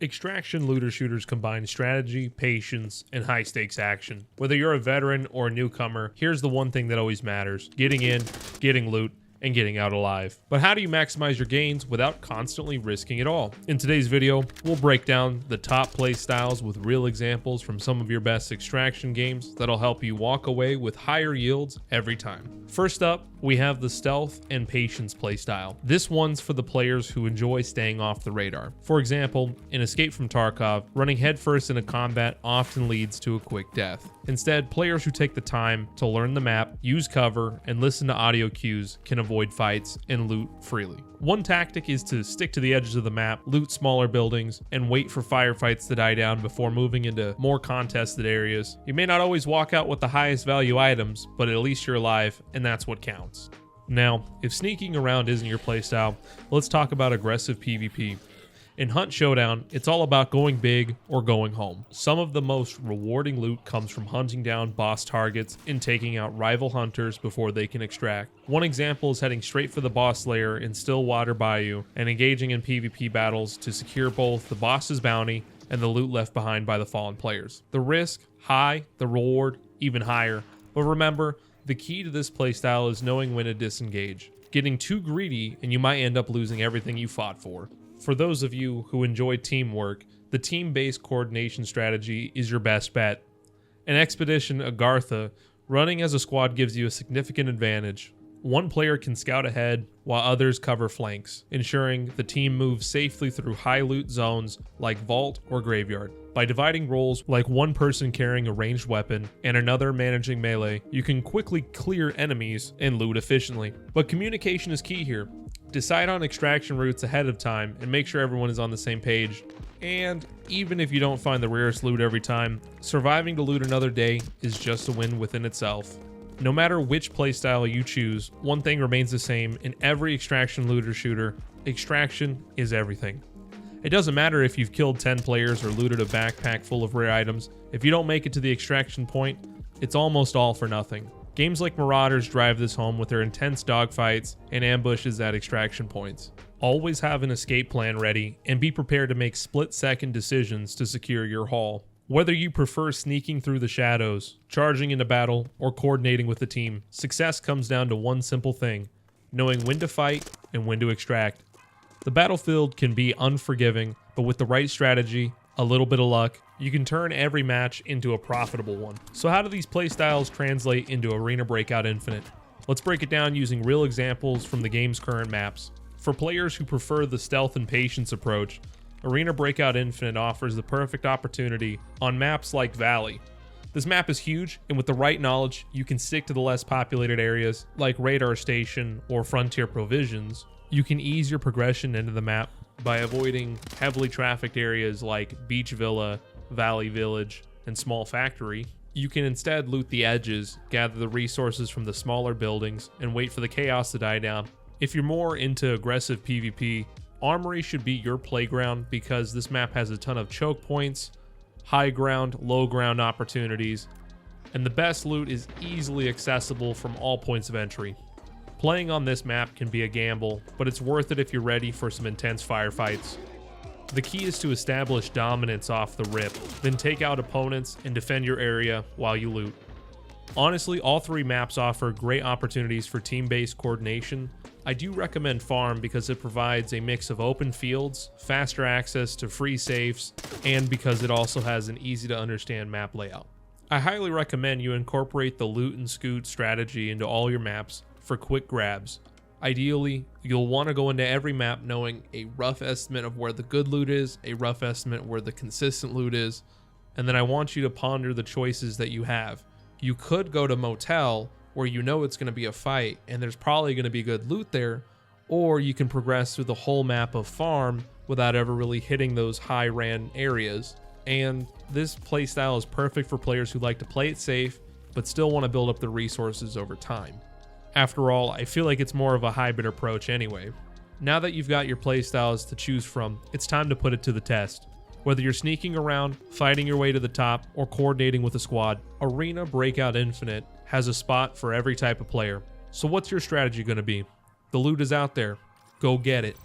Extraction looter shooters combine strategy, patience, and high stakes action. Whether you're a veteran or a newcomer, here's the one thing that always matters: getting in, getting loot, and getting out alive. But how do you maximize your gains without constantly risking it all? In today's video, we'll break down the top play styles with real examples from some of your best extraction games that'll help you walk away with higher yields every time. First up, we have the stealth and patience playstyle. This one's for the players who enjoy staying off the radar. For example, in Escape from Tarkov, running headfirst into combat often leads to a quick death. Instead, players who take the time to learn the map, use cover, and listen to audio cues can avoid fights and loot freely. One tactic is to stick to the edges of the map, loot smaller buildings, and wait for firefights to die down before moving into more contested areas. You may not always walk out with the highest value items, but at least you're alive, and that's what counts. Now, if sneaking around isn't your playstyle, let's talk about aggressive PvP. In Hunt Showdown, it's all about going big or going home. Some of the most rewarding loot comes from hunting down boss targets and taking out rival hunters before they can extract. One example is heading straight for the boss lair in Stillwater Bayou and engaging in PvP battles to secure both the boss's bounty and the loot left behind by the fallen players. The risk, high, the reward, even higher. But remember, the key to this playstyle is knowing when to disengage. Getting too greedy and you might end up losing everything you fought for. For those of you who enjoy teamwork, the team-based coordination strategy is your best bet. In Expedition Agartha, running as a squad gives you a significant advantage. One player can scout ahead while others cover flanks, ensuring the team moves safely through high loot zones like Vault or Graveyard. By dividing roles, like one person carrying a ranged weapon and another managing melee, you can quickly clear enemies and loot efficiently. But communication is key here. Decide on extraction routes ahead of time and make sure everyone is on the same page. And even if you don't find the rarest loot every time, surviving to loot another day is just a win within itself. No matter which playstyle you choose, one thing remains the same in every extraction looter shooter: extraction is everything. It doesn't matter if you've killed 10 players or looted a backpack full of rare items. If you don't make it to the extraction point, it's almost all for nothing. Games like Marauders drive this home with their intense dogfights and ambushes at extraction points. Always have an escape plan ready and be prepared to make split-second decisions to secure your haul. Whether you prefer sneaking through the shadows, charging into battle, or coordinating with the team, success comes down to one simple thing: knowing when to fight and when to extract. The battlefield can be unforgiving, but with the right strategy, a little bit of luck, you can turn every match into a profitable one. So how do these playstyles translate into Arena Breakout Infinite? Let's break it down using real examples from the game's current maps. For players who prefer the stealth and patience approach, Arena Breakout Infinite offers the perfect opportunity on maps like Valley. This map is huge, and with the right knowledge, you can stick to the less populated areas like Radar Station or Frontier Provisions. You can ease your progression into the map by avoiding heavily trafficked areas like Beach Villa, Valley Village, and Small Factory. You can instead loot the edges, gather the resources from the smaller buildings, and wait for the chaos to die down. If you're more into aggressive PvP, Armory should be your playground because this map has a ton of choke points, high ground, low ground opportunities, and the best loot is easily accessible from all points of entry. Playing on this map can be a gamble, but it's worth it if you're ready for some intense firefights. The key is to establish dominance off the rip, then take out opponents and defend your area while you loot. Honestly, all three maps offer great opportunities for team-based coordination. I do recommend Farm because it provides a mix of open fields, faster access to free safes, and because it also has an easy-to-understand map layout. I highly recommend you incorporate the loot and scoot strategy into all your maps for quick grabs. Ideally, you'll want to go into every map knowing a rough estimate of where the good loot is, a rough estimate where the consistent loot is, and then I want you to ponder the choices that you have. You could go to Motel, where you know it's going to be a fight and there's probably going to be good loot there, or you can progress through the whole map of Farm without ever really hitting those high ran areas. And this playstyle is perfect for players who like to play it safe, but still want to build up the resources over time. After all, I feel like it's more of a hybrid approach anyway. Now that you've got your playstyles to choose from, it's time to put it to the test. Whether you're sneaking around, fighting your way to the top, or coordinating with a squad, Arena Breakout Infinite has a spot for every type of player. So what's your strategy going to be? The loot is out there. Go get it.